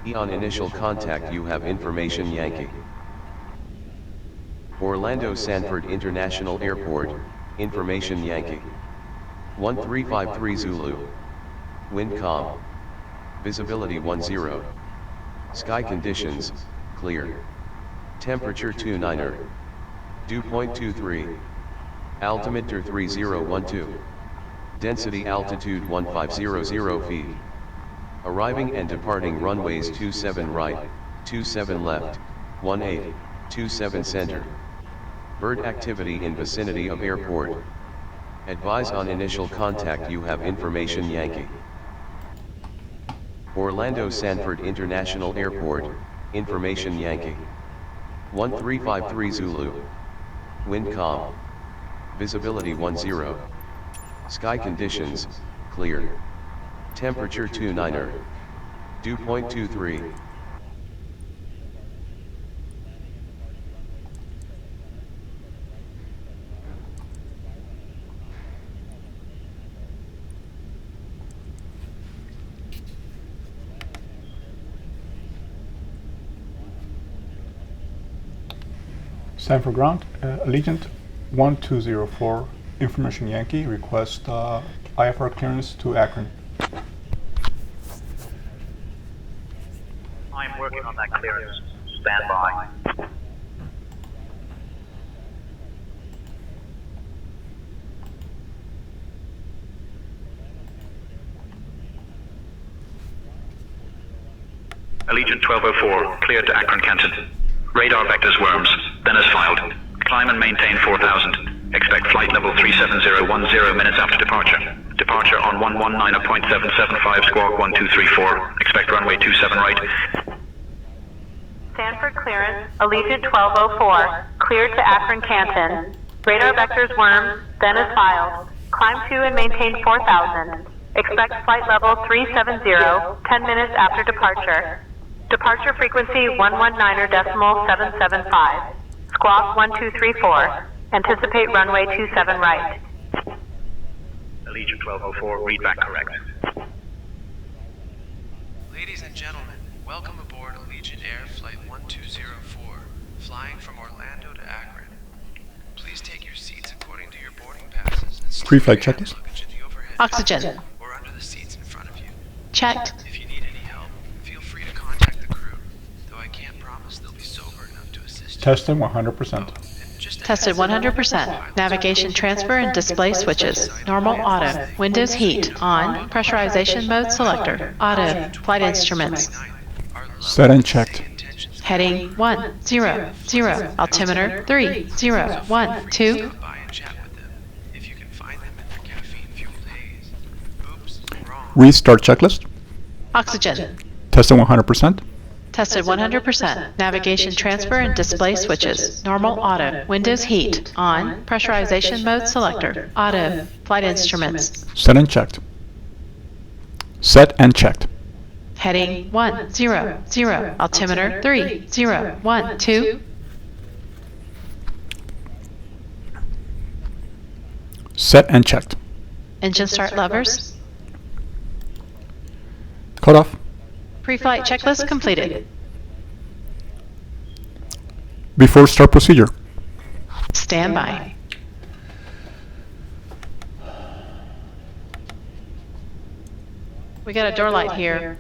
On initial contact you have information Yankee. Orlando Sanford International Airport, information Yankee. 1353 Zulu. Wind calm. Visibility 10. Sky conditions, clear. Temperature 29er. Dew point 23. Altimeter 3012. Density altitude 1500 feet. Arriving and departing runways 27 right, 27 left, 18, 27 center. Bird activity in vicinity of airport. Advise on initial contact you have information Yankee. Orlando Sanford International Airport, information Yankee. 1353 Zulu. Wind calm. Visibility 10. Sky conditions, clear. Temperature 29er. Dew point 23. Sanford ground, Allegiant 1204, information Yankee, request IFR clearance to Akron. I'm working on that clearance. Stand by. Allegiant 1204, cleared to Akron, Canton. Radar vectors worms, then as filed. Climb and maintain 4000. Expect flight level 37010 minutes after departure. Departure on 119.775 squawk 1234. Expect runway 27 right. Sanford clearance, Allegiant 1204, cleared to Akron, Canton. Radar vectors worms, then as filed. Climb to and maintain 4000. Expect flight level 370, 10 minutes after departure. Departure frequency 119.775. Squawk 1234. Anticipate runway 27 right. Allegiant 1204, read back correct. Ladies and gentlemen, welcome aboard Allegiant Air Flight 1204, flying from Orlando to Akron. Please take your seats according to your boarding passes and store Pre-flight your hand checklist. luggage in the overhead Oxygen. bin or under the seats in front of you. Checked. If you need any help, feel free to contact the crew, though I can't promise they'll be sober enough to assist you. Tested 100%. Just a Tested heads up, 100%. Navigation transfer and display switches. Normal auto. Windows heat. On. Pressurization mode selector. Auto. Flight instruments. Set and checked. Heading 100. Altimeter 3012. Stop by and chat with them, if you can find them in their caffeine-fueled haze. Oops, wrong. Restart checklist. Oxygen. Tested 100%. Tested 100%. Navigation transfer and display switches. Normal auto. Windows heat. On. Pressurization mode selector. Auto. Flight instruments. Set and checked. Set and checked. Heading 100. Altimeter 3012. Set and checked. Engine start levers. Cut off. Pre-flight checklist completed. Before start procedure. Stand by. We got a door light here.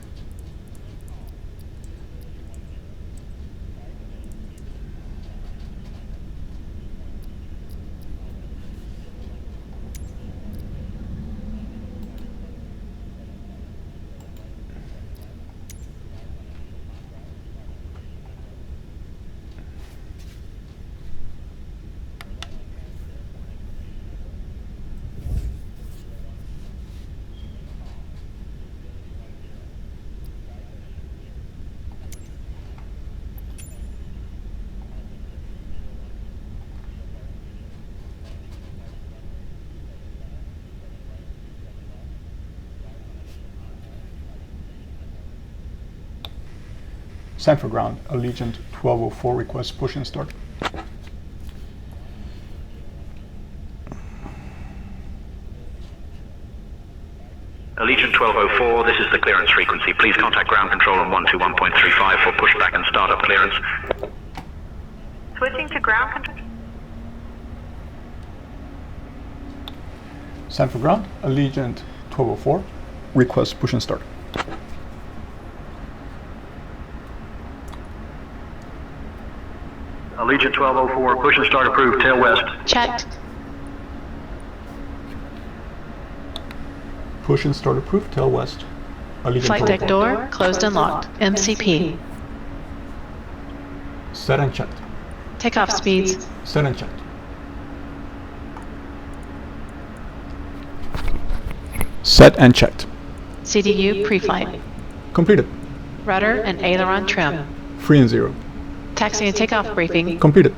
Sanford ground, Allegiant 1204, request push and start. Allegiant 1204, this is the clearance frequency. Please contact ground control on 121.35 for pushback and startup clearance. Switching to ground control. Sanford ground, Allegiant 1204, request push and start. Allegiant 1204, push and start approved, tail west. Checked. Push and start approved, tail west. Allegiant Flight deck 1204. door closed and locked. MCP. Set and checked. Takeoff speeds. Set and checked. Set and checked. CDU pre-flight. Completed. Rudder and aileron trim. 3 and 0. Taxi and takeoff briefing. Completed.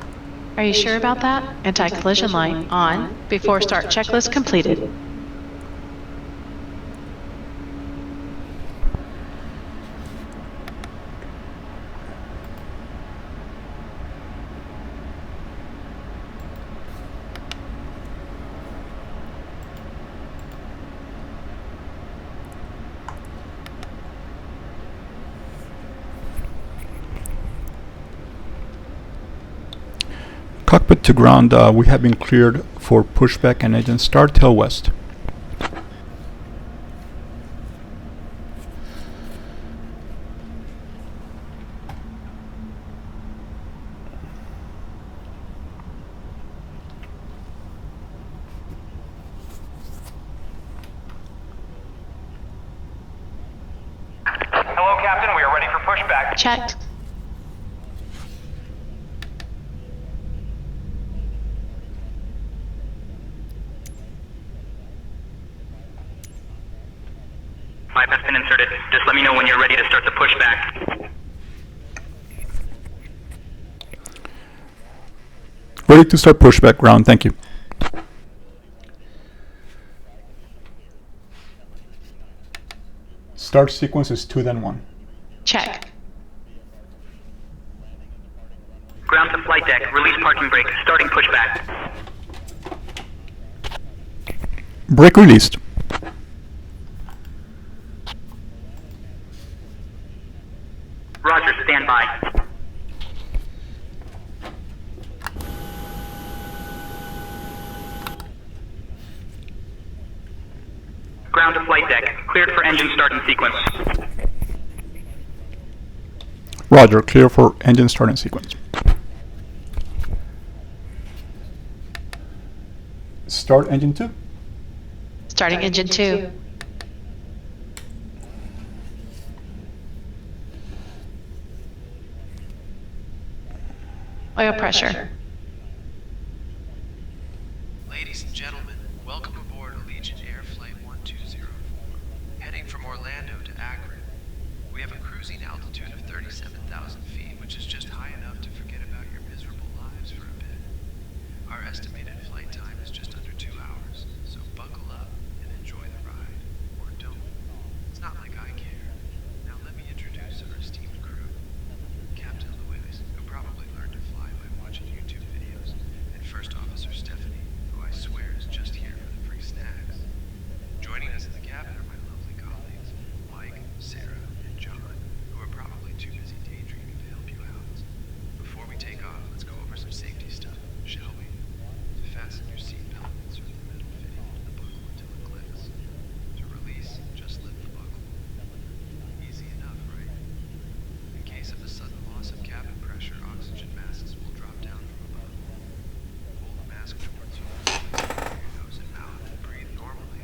Are you sure about that? Anti-collision light on. Before start checklist completed. Cockpit to ground, we have been cleared for pushback and engine start, tail west. Hello, Captain. We are ready for pushback. Checked. Pipe has been inserted. Just let me know when you're ready to start the pushback. Ready to start pushback ground, thank you. Start sequence is 2 then 1. Check. Ground to flight deck. Release parking brake. Starting pushback. Brake released. Roger, stand by. Ground to flight deck. Cleared for engine start and sequence. Roger, clear for engine start and sequence. Start engine 2. Starting engine 2. Oil pressure. Ladies and gentlemen, welcome aboard Allegiant Air Flight 1204, heading from Orlando to Akron. We have a cruising altitude of 37,000 feet, which is just high enough to forget about your miserable lives for a bit. Our estimated flight time is just under 2 hours, so buckle up and enjoy the ride. Or don't. It's not like I care. Now let me introduce our esteemed crew. Captain Lewis, who probably learned to fly by watching YouTube videos, and First Officer Stephanie, who I swear is just here for the free snacks. Joining us in the cabin are my lovely colleagues, Mike, Sarah, and John, who are probably too busy daydreaming to help you out. Before we take off, let's go over some safety stuff, shall we? To fasten your seatbelt, insert the metal fitting into the buckle until it clicks. To release, just lift the buckle. Easy enough, right? In case of a sudden loss of cabin pressure, oxygen masks will drop down from above. Pull the mask towards you, clear your nose and mouth, and breathe normally.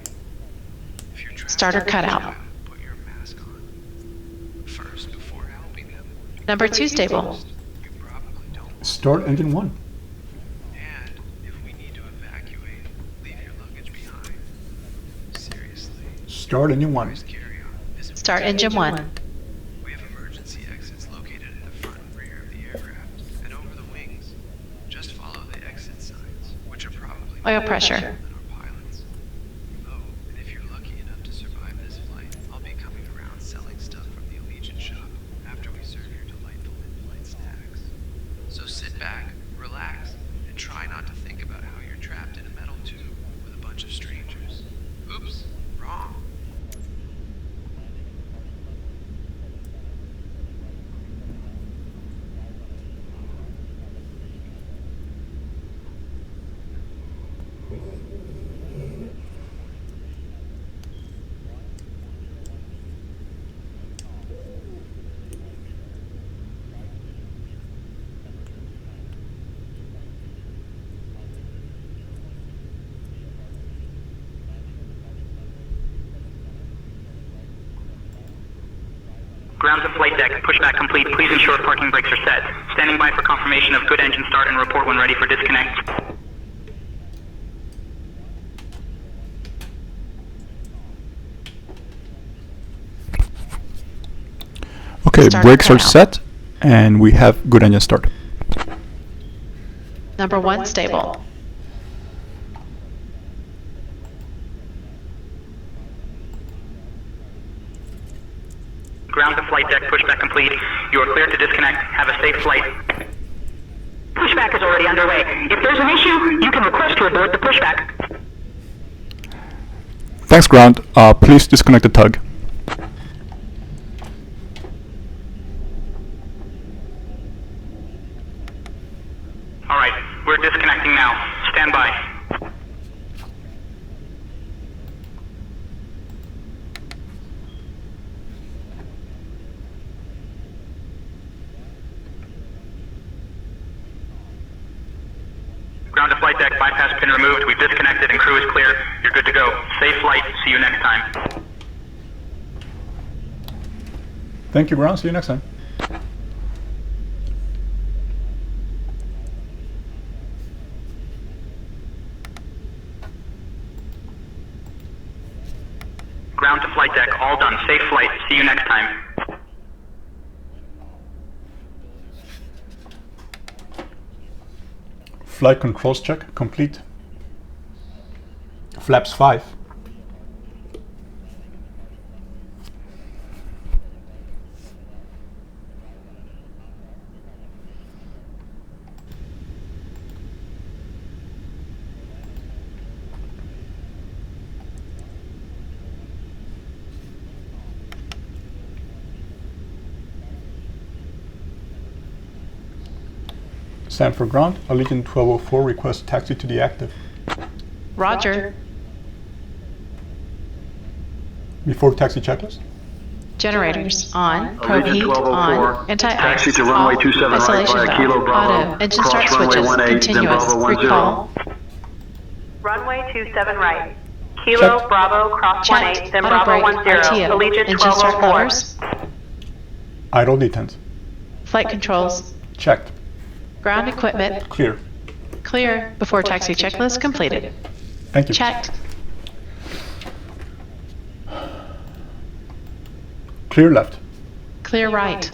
If you're trapped Starter in a cutout. cab, put your mask on. First, before helping them. Number 2 stable. You probably don't want Start engine 1. And if we need to evacuate, leave your luggage behind. Seriously, Start engine 1. always carry on. Visit Start engine 1. We have emergency exits located at the front and rear of the aircraft and over the wings. Just follow the exit signs, which are probably Oil more pressure. than our pilots. Oh, and if you're lucky enough to survive this flight, I'll be coming around selling stuff from the Allegiant shop after we serve your delightful in-flight snacks. So sit back, relax, and try not to think about how you're trapped in a metal tube with a bunch of strangers. Oops, wrong. Ground to flight deck, pushback complete. Please ensure parking brakes are set. Standing by for confirmation of good engine start and report when ready for disconnect. Okay, Start brakes are now. set, and we have good engine start. Number 1 stable. Ground to flight deck, pushback complete. You are cleared to disconnect. Have a safe flight. Pushback is already underway. If there's an issue, you can request to abort the pushback. Thanks, ground. Please disconnect the tug. Alright, we're disconnecting now. Stand by. Ground to flight deck, bypass pin removed. We've disconnected and crew is clear. You're good to go. Safe flight. See you next time. Thank you, ground. See you next time. Ground to flight deck, all done. Safe flight. See you next time. Flight controls check complete. Flaps 5. Sanford ground, Allegiant 1204 request taxi to the active. Roger. Before taxi checklist. Generators on. Probe Allegiant heat 1204. on. Anti-ice Taxi to runway off. 27 right Isolation via valve. Kilo Bravo. Auto. Engine Cross start runway switches. 18, then Continuous. Bravo 10. Recall. Runway 27 right. Kilo Check. Bravo cross Checked. 18, then Auto Bravo brake. 10. RTO. Allegiant Engine start 1204. levers. Idle detents. Flight controls. Checked. Ground equipment. Clear. Clear. Before taxi checklist completed. Thank you. Checked. Clear left. Clear right.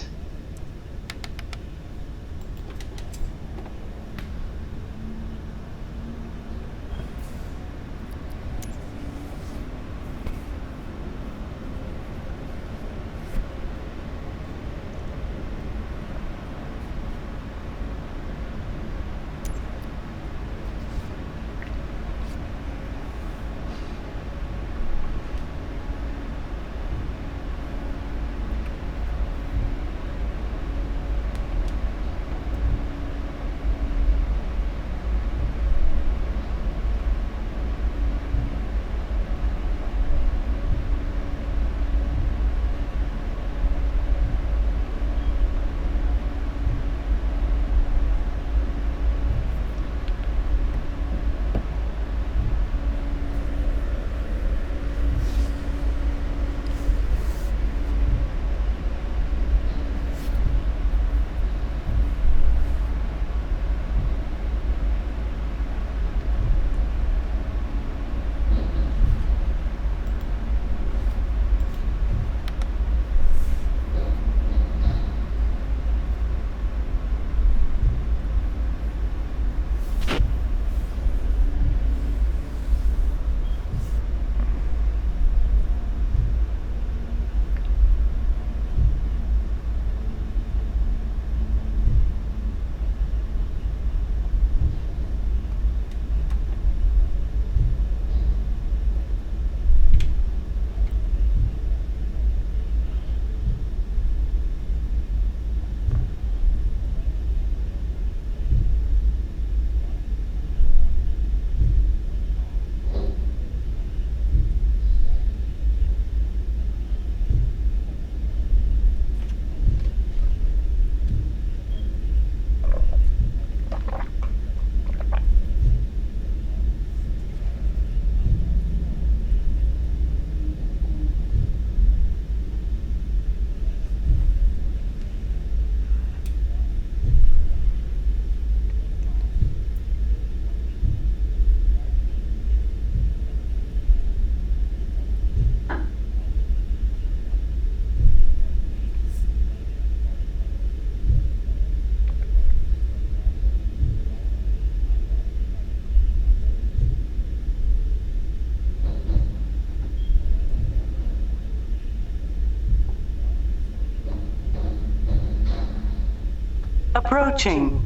Approaching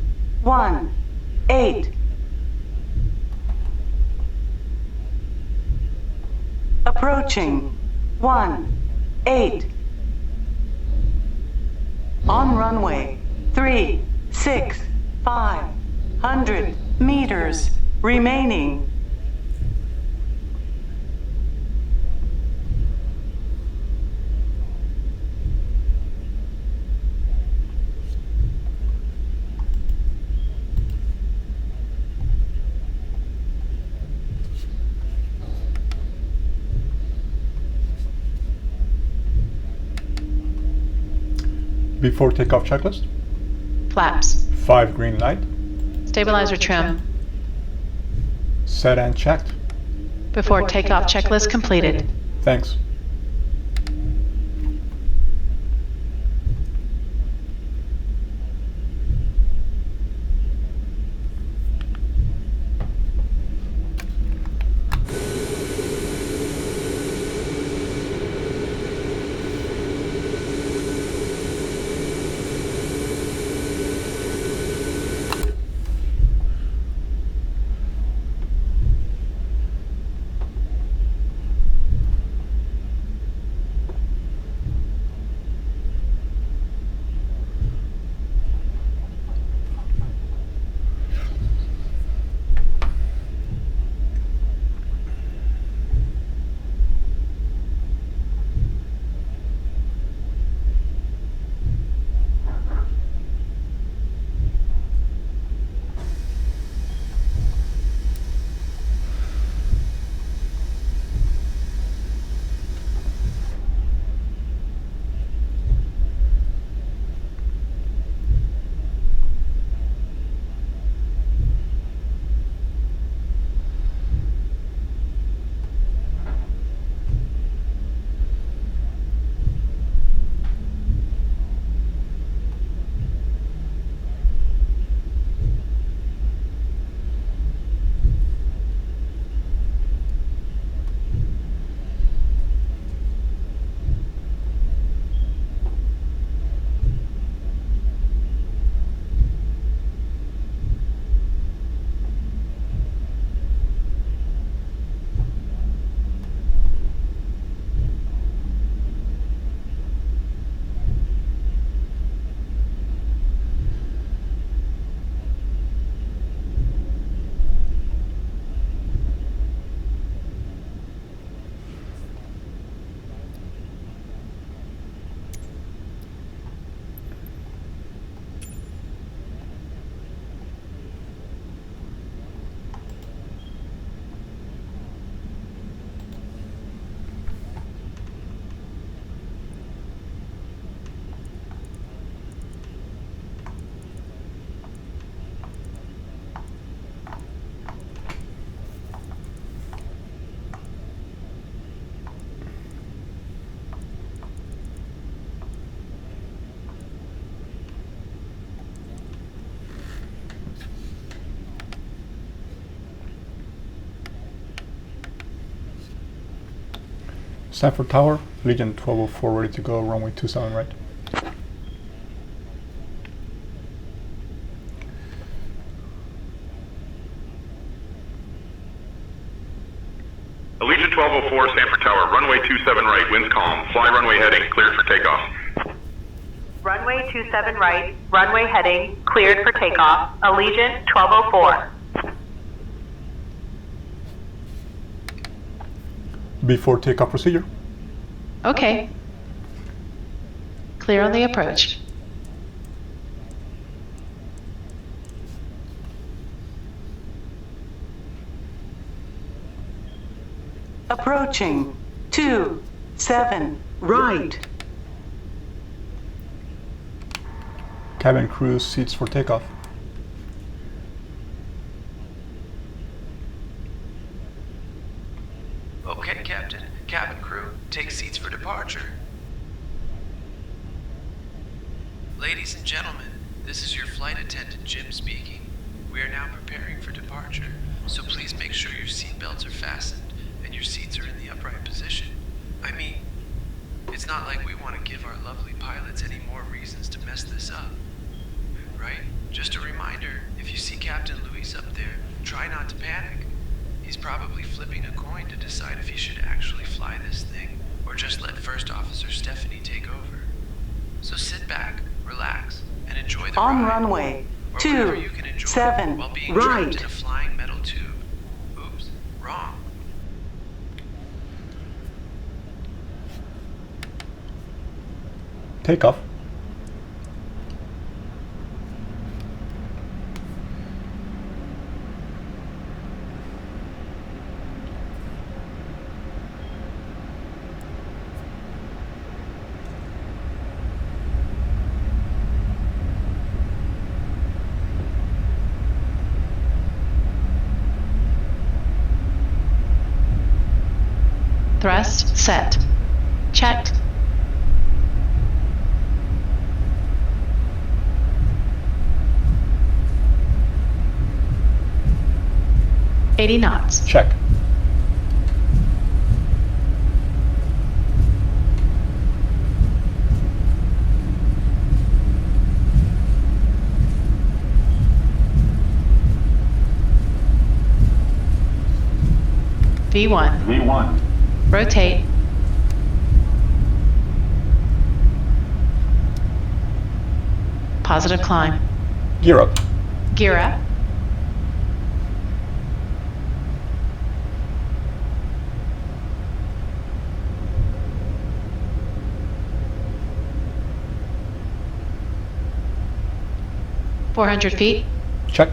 1-8. Approaching 1-8. On runway 36500 meters remaining. Before takeoff checklist. Flaps. 5 green light. Stabilizer trim. Set and checked. Before takeoff checklist completed. Thanks. Sanford Tower, Allegiant 1204 ready to go, runway 27 right. Allegiant 1204, Sanford Tower, runway 27 right, winds calm, fly runway heading, cleared for takeoff. Runway 27 right, runway heading, cleared for takeoff. Allegiant 1204. Before takeoff procedure. Okay. Clear on the approach. Approaching 27 right. Cabin crew seats for takeoff. Okay, Captain. Cabin crew, take seats for departure. Ladies and gentlemen, this is your flight attendant, Jim, speaking. We are now preparing for departure, so please make sure your seatbelts are fastened and your seats are in the upright position. I mean, it's not like we want to give our lovely pilots any more reasons to mess this up, right? enjoy the On ride. runway Or whatever you 2, can enjoy 7, while being trapped right. in a flying metal tube. Oops, wrong. Takeoff. Thrust set. Checked. $80 knots. Check. V1. V1. Rotate. Positive climb. Gear up. Gear up. $400 feet. Check.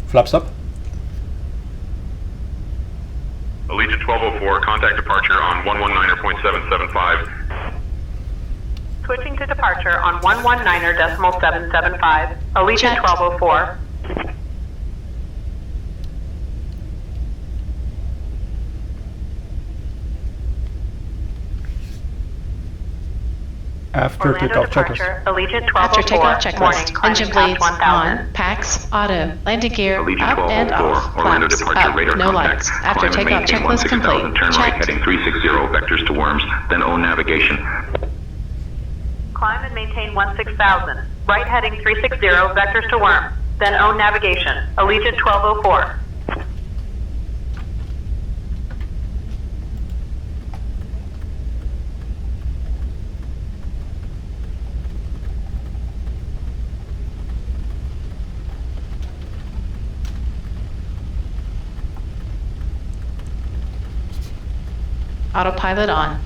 Flaps up. Allegiant 1204, contact departure on 119.775. Switching to departure on 119.775. Allegiant Checked. 1204. After Orlando takeoff checklist. departure, Allegiant 1204. After takeoff Morning, checklist. climbing Engine past bleeds 1000. on. Packs auto. Landing gear Allegiant up and 1204, off. Orlando Flaps departure up. radar No contact. lights. After Climb and takeoff maintain checklist 16,000, complete. turn right Checked. heading 360 vectors to Worms, then own navigation. Climb and maintain 16,000. Right heading 360, vectors to Worm. Then own navigation. Allegiant 1204. Autopilot on.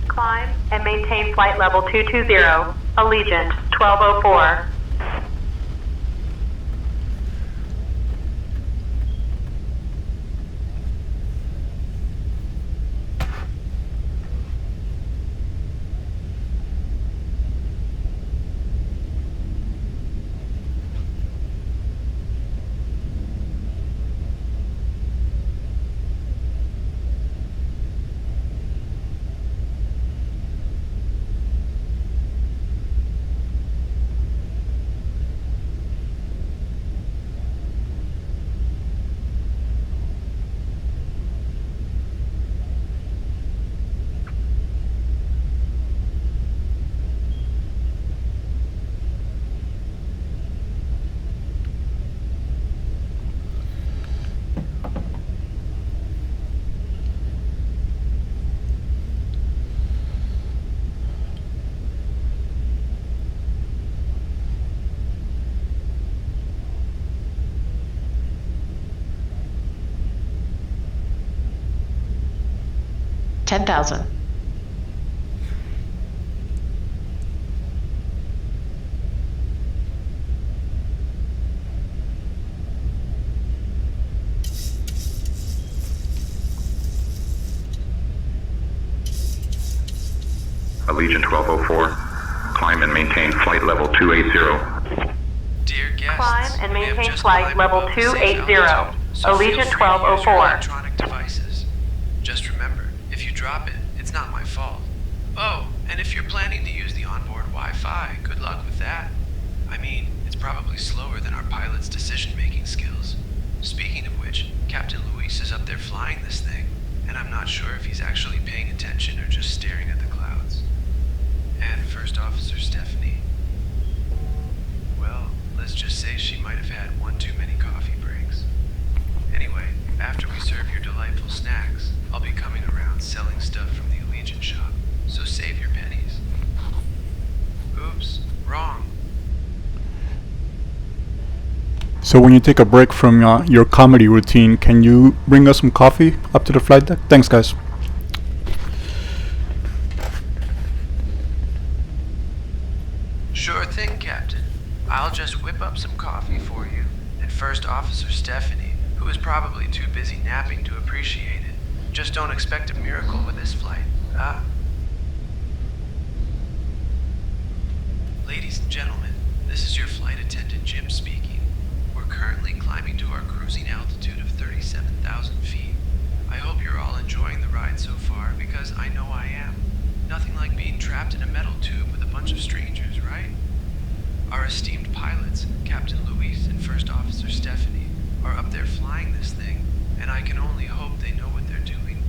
Climb and maintain flight level 220. Allegiant 1204. $10,000. Allegiant 1204, climb Climb and maintain flight level 280. Dear guests, Climb and we have maintain just flight climbed level above the safe 280. altitude, so feel Allegiant free to use your 1204. electronic devices. Just remember, if you drop it, it's not my fault. Oh, and if you're planning to use the onboard Wi-Fi, good luck with that. I mean, it's probably slower than our pilot's decision-making skills. Speaking of which, Captain Luis is up there flying this thing, and I'm not sure if he's actually paying attention or just staring at the clouds. And First Officer Stephanie, well, let's just say she might have had one too many coffee breaks. Anyway, after we serve your delightful snacks, I'll be coming around selling stuff from the Allegiant shop, so save your pennies. Oops, wrong. So when you take a break from your comedy routine, can you bring us some coffee up to the flight deck? Thanks, guys. Sure thing, Captain. I'll just whip up some coffee for you, and First Officer Stephanie, who is probably too busy napping to appreciate it. Just don't expect a miracle with this flight. Ladies and gentlemen, this is your flight attendant Jim speaking. We're currently climbing to our cruising altitude of 37,000 feet. I hope you're all enjoying the ride so far, because I know I am. Nothing like being trapped in a metal tube with a bunch of strangers, right? Our esteemed pilots, Captain Luis and First Officer Stephanie, are up there flying this thing, and I can only hope they know what they're doing.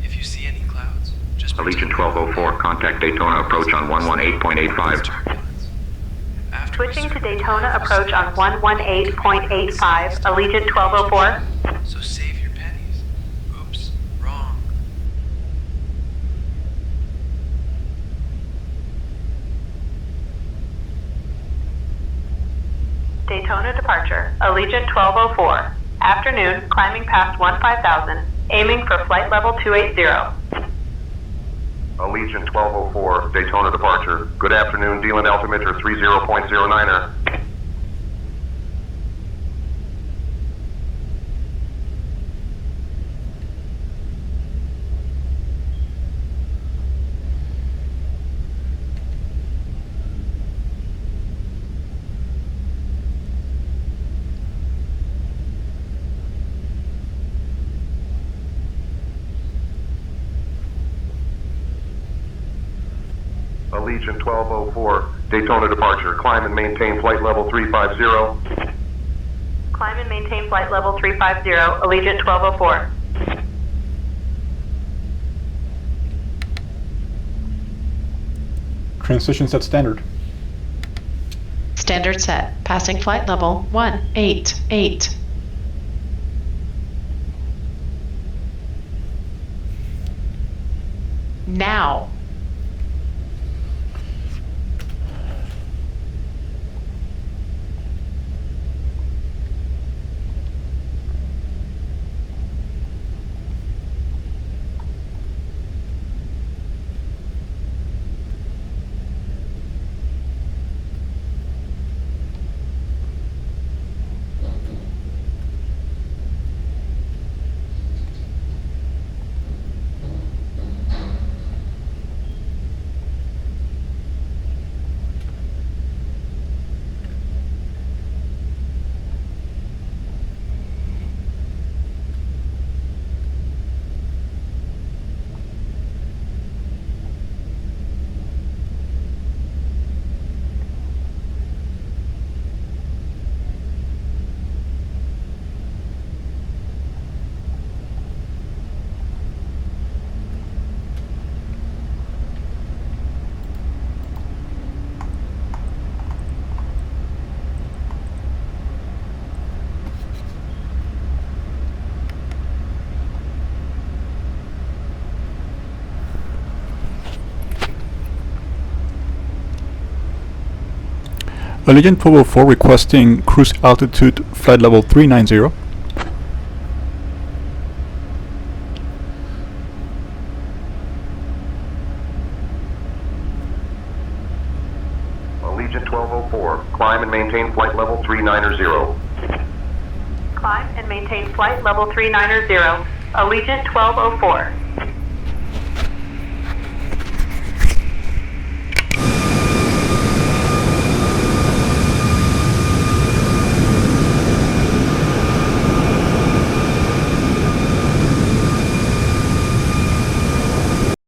If you see any clouds, just Allegiant 1204, contact Daytona approach on 118.85. Switching to Daytona approach on 118.85, Allegiant 1204. So save your pennies. Oops, wrong. Daytona departure, Allegiant 1204. Afternoon, climbing past 15,000, aiming for flight level 280. Allegiant 1204, Daytona departure. Good afternoon, dealing altimeter 30.09er. Allegiant 1204, Daytona departure. Climb and maintain flight level 350. Climb and maintain flight level 350, Allegiant 1204. Transition set standard. Standard set. Passing flight level 188. Now. Allegiant 1204 requesting cruise altitude flight level 390. Allegiant 1204, climb and maintain flight level 390. Climb and maintain flight level 390, Allegiant 1204.